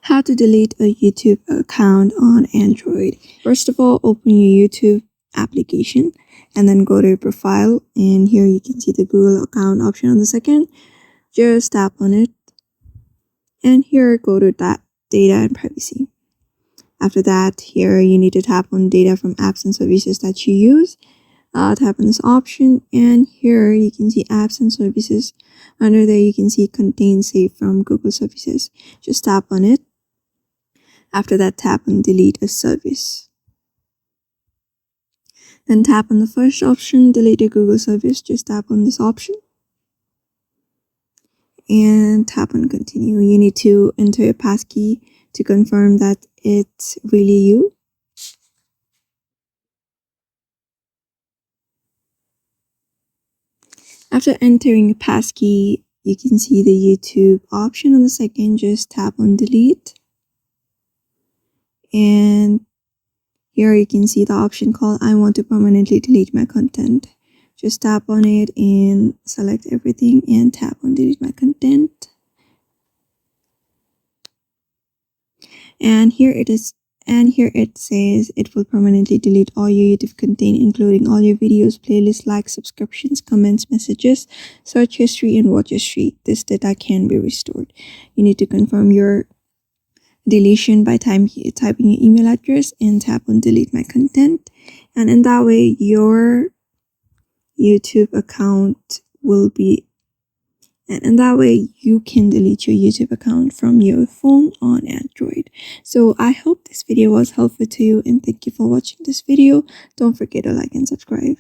How to delete a YouTube account on Android. First of all, open your YouTube application and then go to your profile, and here you can see the Google account option on the second. Just tap on it, and here go to that data and privacy. After that, here you need to tap on data from apps and services that you use. Tap on this option, and here you can see apps and services. Under there you can see contain saved from Google services. Just tap on it. After that, tap on delete a service. Then tap on the first option, delete a Google service. Just tap on this option and tap on continue. You need to enter your passkey to confirm that it's really you. After entering your passkey, you can see the YouTube option on the second. Just tap on delete. And here you can see the option called I want to permanently delete my content. Just tap on it and select everything and tap on delete my content. And here it is. And here it says it will permanently delete all your YouTube content, including all your videos, playlists, likes, subscriptions, comments, messages, search history, and watch history. This data can be restored. You need to confirm your deletion by typing your email address and tap on delete my content. And in that way, your YouTube account will be, and in that way you can delete your YouTube account from your phone on Android. So I hope this video was helpful to you, and thank you for watching this video. Don't forget to like and subscribe.